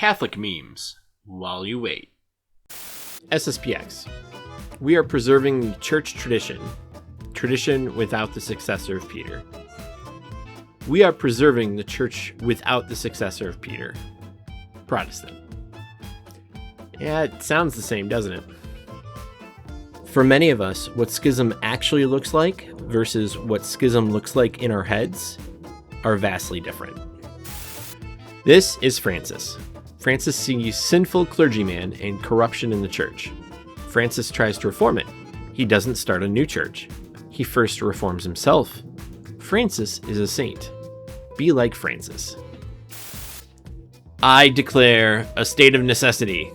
Catholic memes while you wait. SSPX. We are preserving the church tradition. Tradition without the successor of Peter. We are preserving the church without the successor of Peter. Protestant. Yeah, it sounds the same, doesn't it? For many of us, what schism actually looks like versus what schism looks like in our heads are vastly different. This is Francis. Francis sees sinful clergyman and corruption in the church. Francis tries to reform it. He doesn't start a new church. He first reforms himself. Francis is a saint. Be like Francis. I declare a state of necessity.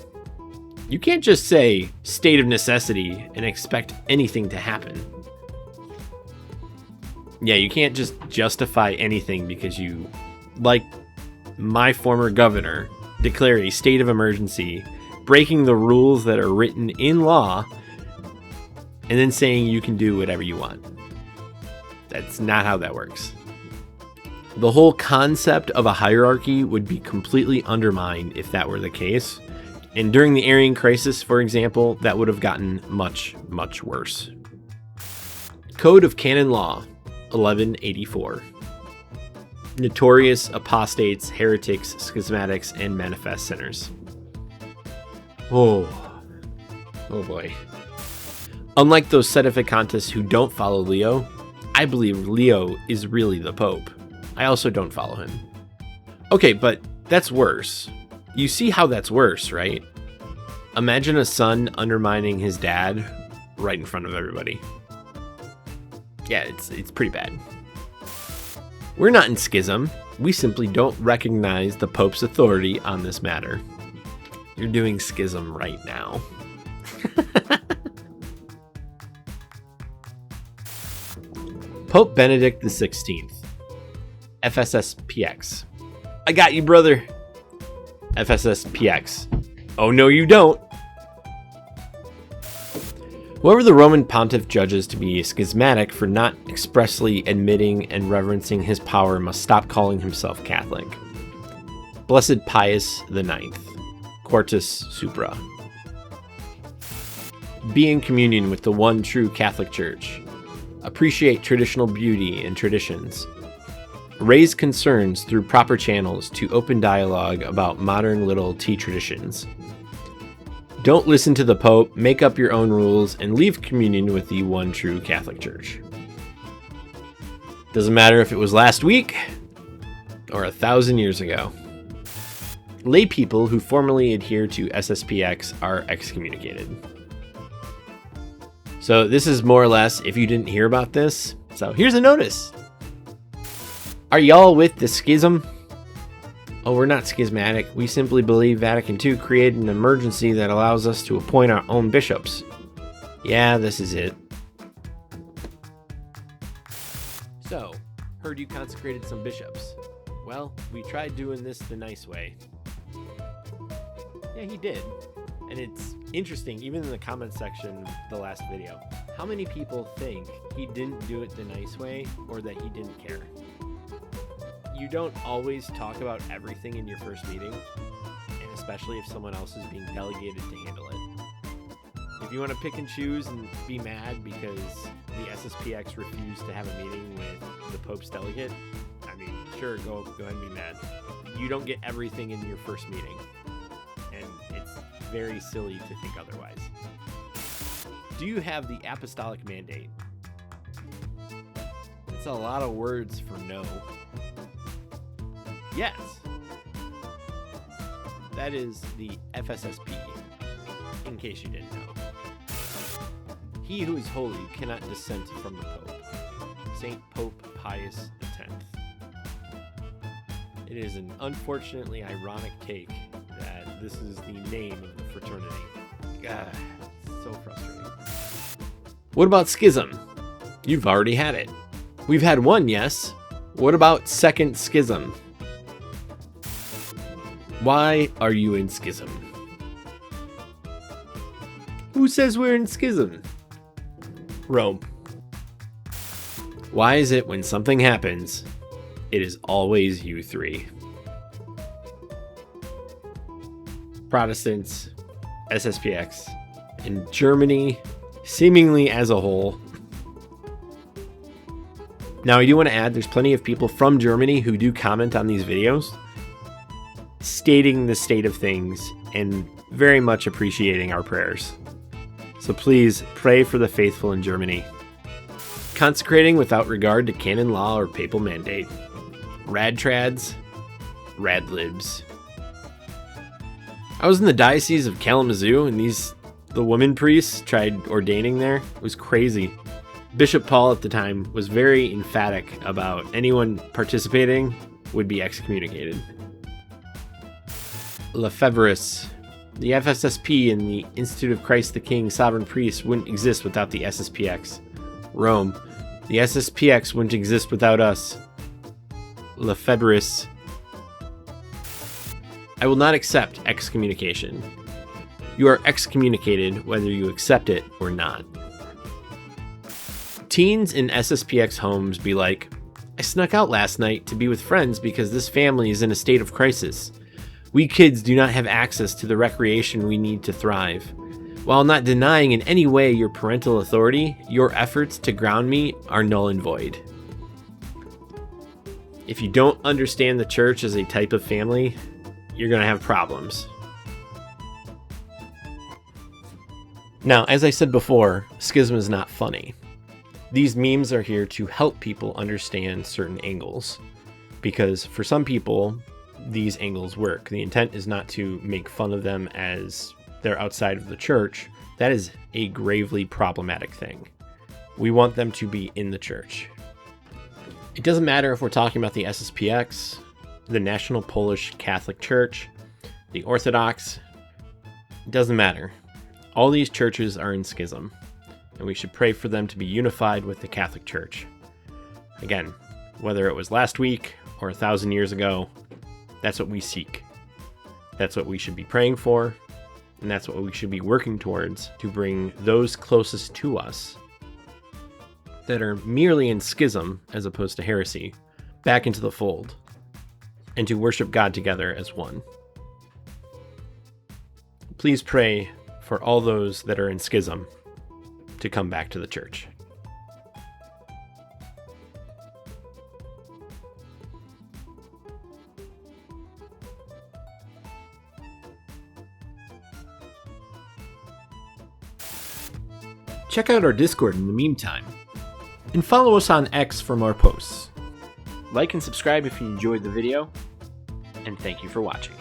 You can't just say state of necessity and expect anything to happen. Yeah, you can't just justify anything because you, like my former governor, declare a state of emergency, breaking the rules that are written in law, and then saying you can do whatever you want. That's not how that works. The whole concept of a hierarchy would be completely undermined if that were the case. And during the Arian crisis, for example, that would have gotten much, much worse. Code of Canon Law, 1184. Notorious apostates, heretics, schismatics, and manifest sinners. Oh boy. Unlike those sedevacantists who don't follow Leo, I believe Leo is really the Pope. I also don't follow him. Okay, but that's worse. You see how that's worse, right? Imagine a son undermining his dad right in front of everybody. Yeah, it's pretty bad. We're not in schism. We simply don't recognize the Pope's authority on this matter. You're doing schism right now. Pope Benedict XVI. FSSPX. I got you, brother. FSSPX. Oh, no, you don't. Whoever the Roman pontiff judges to be schismatic for not expressly admitting and reverencing his power must stop calling himself Catholic. Blessed Pius IX. Quartus Supra. Be in communion with the one true Catholic Church. Appreciate traditional beauty and traditions. Raise concerns through proper channels to open dialogue about modern little T traditions. Don't listen to the Pope, make up your own rules, and leave communion with the one true Catholic Church. Doesn't matter if it was last week or 1,000 years ago. Lay people who formally adhere to SSPX are excommunicated. So this is more or less, if you didn't hear about this, so here's a notice. Are y'all with the schism? Oh, we're not schismatic. We simply believe Vatican II created an emergency that allows us to appoint our own bishops. Yeah, this is it. So, heard you consecrated some bishops. Well, we tried doing this the nice way. Yeah, he did. And it's interesting, even in the comment section of the last video, how many people think he didn't do it the nice way or that he didn't care? You don't always talk about everything in your first meeting, and especially if someone else is being delegated to handle it. If you want to pick and choose and be mad because the SSPX refused to have a meeting with the Pope's delegate, I mean, sure, go ahead and be mad. You don't get everything in your first meeting, and it's very silly to think otherwise. Do you have the apostolic mandate? It's a lot of words for no. Yes. That is the FSSP, in case you didn't know. He who is holy cannot dissent from the Pope. Saint Pope Pius X. It is an unfortunately ironic take that this is the name of the fraternity. God, it's so frustrating. What about schism? You've already had it. We've had one, yes. What about second schism? Why are you in schism? Who says we're in schism? Rome. Why is it when something happens, it is always you three? Protestants, SSPX, and Germany, seemingly as a whole. Now, I do want to add, there's plenty of people from Germany who do comment on these videos, stating the state of things and very much appreciating our prayers. So please pray for the faithful in Germany. Consecrating without regard to canon law or papal mandate. Radtrads, radlibs. I was in the Diocese of Kalamazoo, and the women priests tried ordaining there. It was crazy. Bishop Paul at the time was very emphatic about anyone participating would be excommunicated. Lefebvre's. The FSSP and the Institute of Christ the King Sovereign Priest wouldn't exist without the SSPX. Rome. The SSPX wouldn't exist without us. Lefebvre's. I will not accept excommunication. You are excommunicated whether you accept it or not. Teens in SSPX homes be like, I snuck out last night to be with friends because this family is in a state of crisis. We kids do not have access to the recreation we need to thrive. While not denying in any way your parental authority, your efforts to ground me are null and void. If you don't understand the church as a type of family, you're going to have problems. Now, as I said before, Schism is not funny. These memes are here to help people understand certain angles, because for some people, these angles work. The intent is not to make fun of them as they're outside of the church. That is a gravely problematic thing. We want them to be in the church. It doesn't matter if we're talking about the SSPX, the National Polish Catholic Church, the Orthodox. It doesn't matter. All these churches are in schism, and we should pray for them to be unified with the Catholic Church. Again, whether it was last week or 1,000 years ago, that's what we seek. That's what we should be praying for, and that's what we should be working towards to bring those closest to us that are merely in schism, as opposed to heresy, back into the fold, and to worship God together as one. Please pray for all those that are in schism to come back to the church. Check out our Discord in the meantime, and follow us on X for more posts. Like and subscribe if you enjoyed the video, and thank you for watching.